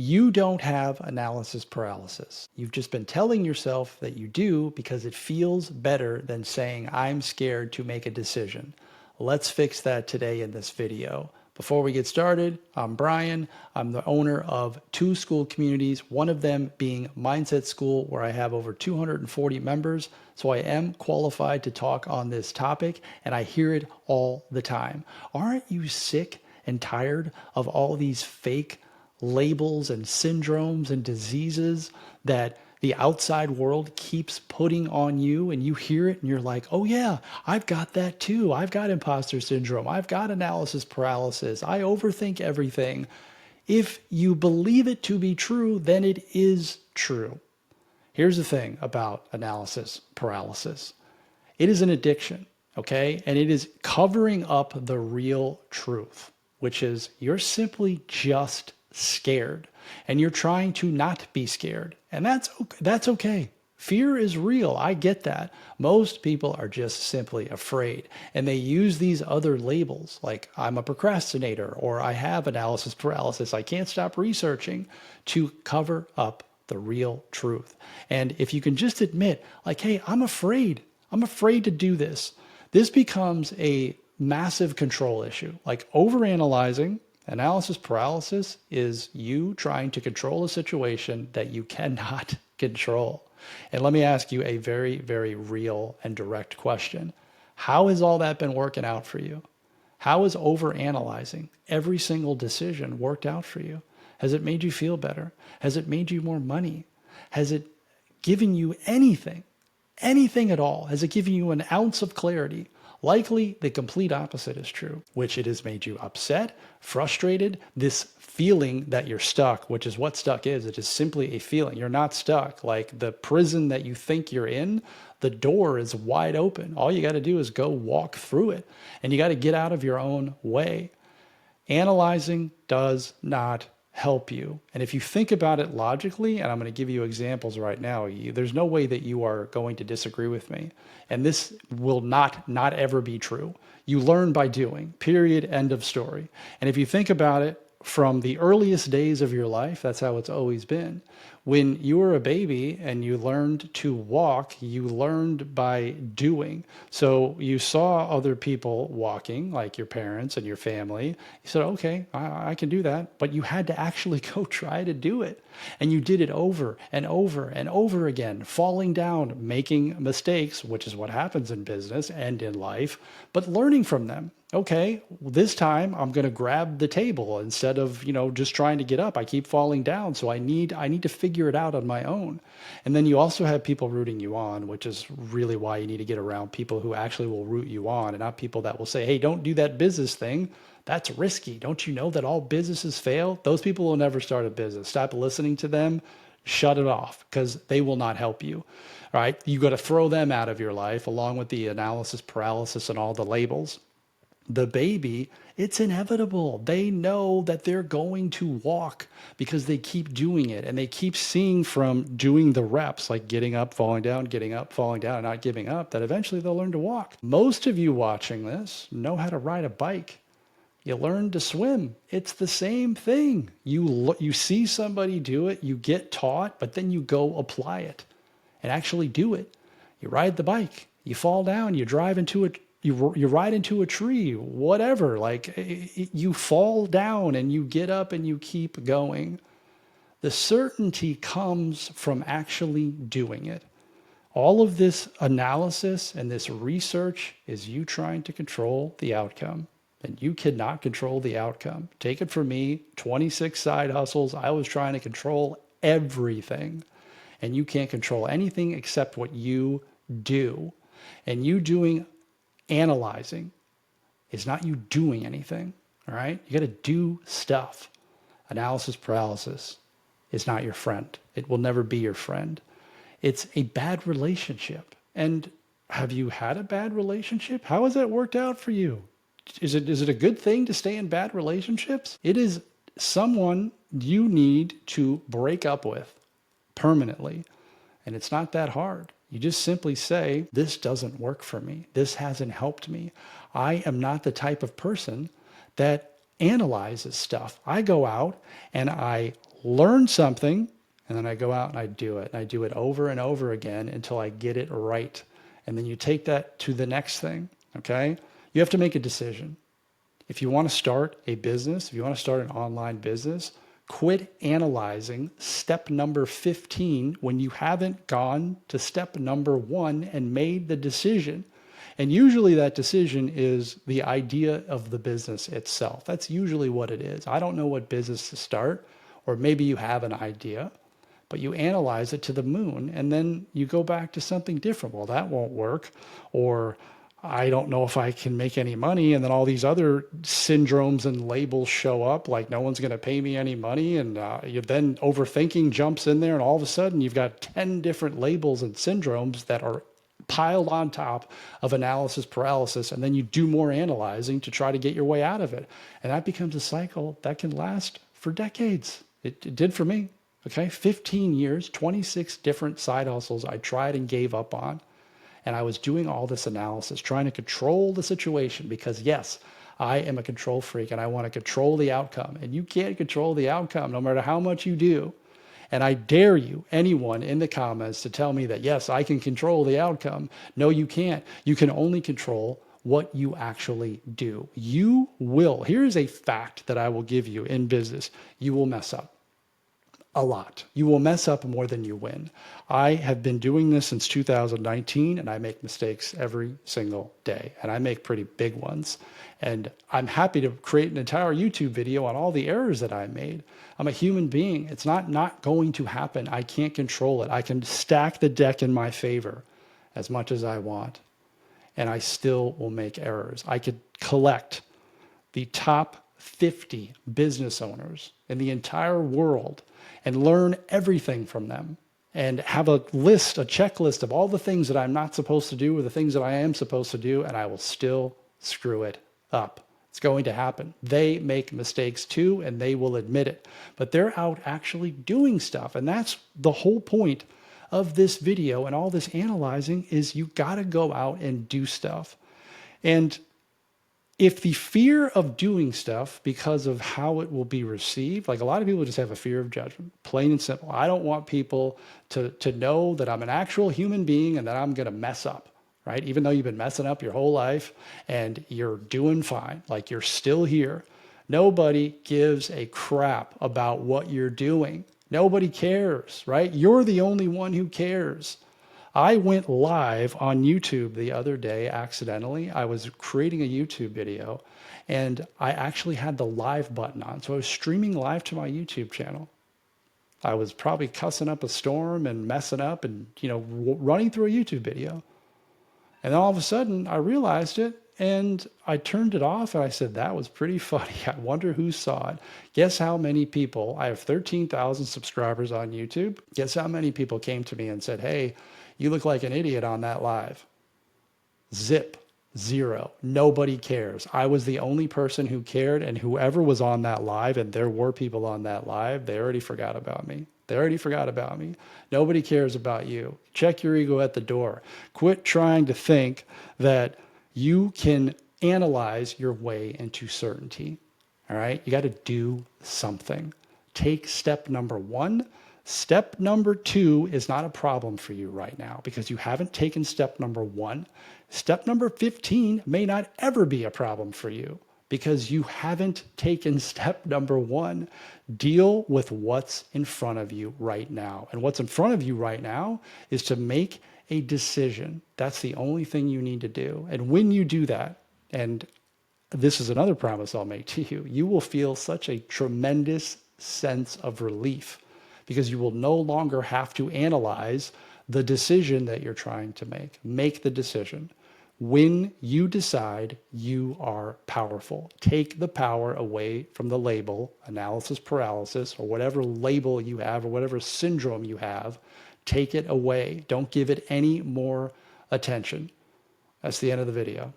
You don't have analysis paralysis. You've just been telling yourself that you do because it feels better than saying, I'm scared to make a decision. Let's fix that today in this video. Before we get started, I'm Brian. I'm the owner of two school communities, one of them being Mindset Skool, where I have over 240 members. So I am qualified to talk on this topic, and I hear it all the time. Aren't you sick and tired of all these fake labels and syndromes and diseases that the outside world keeps putting on you, and you hear it and you're like, oh yeah, I've got that too. I've got imposter syndrome. I've got analysis paralysis. I overthink everything. If you believe it to be true, then it is true. Here's the thing about analysis paralysis. It is an addiction, okay? And it is covering up the real truth, which is you're simply just scared, and you're trying to not be scared. And that's okay. Fear is real. I get that. Most people are just simply afraid, and they use these other labels like I'm a procrastinator or I have analysis paralysis, I can't stop researching, to cover up the real truth. And if you can just admit like, hey, I'm afraid to do this, this becomes a massive control issue. Like overanalyzing. Analysis paralysis is you trying to control a situation that you cannot control. And let me ask you a very, very real and direct question. How has all that been working out for you? How has overanalyzing every single decision worked out for you? Has it made you feel better? Has it made you more money? Has it given you anything at all? Has it given you an ounce of clarity? Likely the complete opposite is true, which it has made you upset, frustrated, this feeling that you're stuck, which is what stuck is. It is simply a feeling. You're not stuck. Like the prison that you think you're in, the door is wide open. All you got to do is go walk through it, and you got to get out of your own way. Analyzing does not help you. And if you think about it logically, and I'm going to give you examples right now, there's no way that you are going to disagree with me. And this will not ever be true. You learn by doing, period, end of story. And if you think about it from the earliest days of your life, that's how it's always been. When you were a baby and you learned to walk, you learned by doing. So you saw other people walking, like your parents and your family. You said, okay, I can do that. But you had to actually go try to do it. And you did it over and over and over again, falling down, making mistakes, which is what happens in business and in life, but learning from them. Okay, this time I'm going to grab the table instead of, just trying to get up. I keep falling down. So I need to figure it out on my own. And then you also have people rooting you on, which is really why you need to get around people who actually will root you on, and not people that will say, hey, don't do that business thing. That's risky. Don't you know that all businesses fail? Those people will never start a business. Stop listening to them. Shut it off, because they will not help you. All right. You got to throw them out of your life along with the analysis paralysis and all the labels. The baby, it's inevitable. They know that they're going to walk because they keep doing it, and they keep seeing from doing the reps, like getting up, falling down, getting up, falling down, and not giving up, that eventually they'll learn to walk. Most of you watching this know how to ride a bike. You learn to swim. It's the same thing. You see somebody do it, you get taught, but then you go apply it and actually do it. You ride the bike, you fall down, you drive into it. You ride into a tree, whatever, like you fall down and you get up and you keep going. The certainty comes from actually doing it. All of this analysis and this research is you trying to control the outcome, and you cannot control the outcome. Take it from me, 26 side hustles. I was trying to control everything, and you can't control anything except what you do. And you doing analyzing is not you doing anything, all right? You got to do stuff. Analysis paralysis is not your friend. It will never be your friend. It's a bad relationship. And have you had a bad relationship? How has that worked out for you? Is it a good thing to stay in bad relationships? It is someone you need to break up with permanently. And it's not that hard. You just simply say, this doesn't work for me. This hasn't helped me. I am not the type of person that analyzes stuff. I go out and I learn something, and then I go out and I do it. And I do it over and over again until I get it right. And then you take that to the next thing, okay? You have to make a decision. If you want to start a business, if you want to start an online business, quit analyzing step number 15 when you haven't gone to step number 1 and made the decision. And usually that decision is the idea of the business itself. That's usually what it is. I don't know what business to start, or maybe you have an idea, but you analyze it to the moon and then you go back to something different. Well, that won't work. Or I don't know if I can make any money. And then all these other syndromes and labels show up, like no one's going to pay me any money. And then overthinking jumps in there. And all of a sudden you've got 10 different labels and syndromes that are piled on top of analysis paralysis. And then you do more analyzing to try to get your way out of it. And that becomes a cycle that can last for decades. It did for me. Okay. 15 years, 26 different side hustles I tried and gave up on. And I was doing all this analysis, trying to control the situation because, yes, I am a control freak and I want to control the outcome. And you can't control the outcome no matter how much you do. And I dare you, anyone in the comments, to tell me that, yes, I can control the outcome. No, you can't. You can only control what you actually do. You will. Here's a fact that I will give you in business. You will mess up. A lot. You will mess up more than you win. I have been doing this since 2019 and I make mistakes every single day, and I make pretty big ones. And I'm happy to create an entire YouTube video on all the errors that I made. I'm a human being. It's not going to happen. I can't control it. I can stack the deck in my favor as much as I want, and I still will make errors. I could collect the top 50 business owners in the entire world and learn everything from them and have a checklist of all the things that I'm not supposed to do or the things that I am supposed to do, and I will still screw it up. It's going to happen. They make mistakes too, and they will admit it, but they're out actually doing stuff. And that's the whole point of this video and all this analyzing is you got to go out and do stuff. And if the fear of doing stuff because of how it will be received, like a lot of people just have a fear of judgment, plain and simple. I don't want people to know that I'm an actual human being and that I'm going to mess up, right? Even though you've been messing up your whole life and you're doing fine, like you're still here. Nobody gives a crap about what you're doing. Nobody cares, right? You're the only one who cares. I went live on YouTube the other day accidentally. I was creating a YouTube video and I actually had the live button on. So I was streaming live to my YouTube channel. I was probably cussing up a storm and messing up and, running through a YouTube video. And then all of a sudden I realized it and I turned it off and I said, that was pretty funny. I wonder who saw it. Guess how many people, I have 13,000 subscribers on YouTube. Guess how many people came to me and said, hey, you look like an idiot on that live. Zip. Zero. Nobody cares. I was the only person who cared, and whoever was on that live, and there were people on that live, they already forgot about me. They already forgot about me. Nobody cares about you. Check your ego at the door. Quit trying to think that you can analyze your way into certainty. All right? You got to do something. Take step number 1. Step number 2 is not a problem for you right now because you haven't taken step number 1. Step number 15 may not ever be a problem for you because you haven't taken step number 1. Deal with what's in front of you right now. And what's in front of you right now is to make a decision. That's the only thing you need to do. And when you do that, and this is another promise I'll make to you, you will feel such a tremendous sense of relief, because you will no longer have to analyze the decision that you're trying to make. Make the decision. When you decide, you are powerful. Take the power away from the label, analysis paralysis, or whatever label you have, or whatever syndrome you have. Take it away. Don't give it any more attention. That's the end of the video.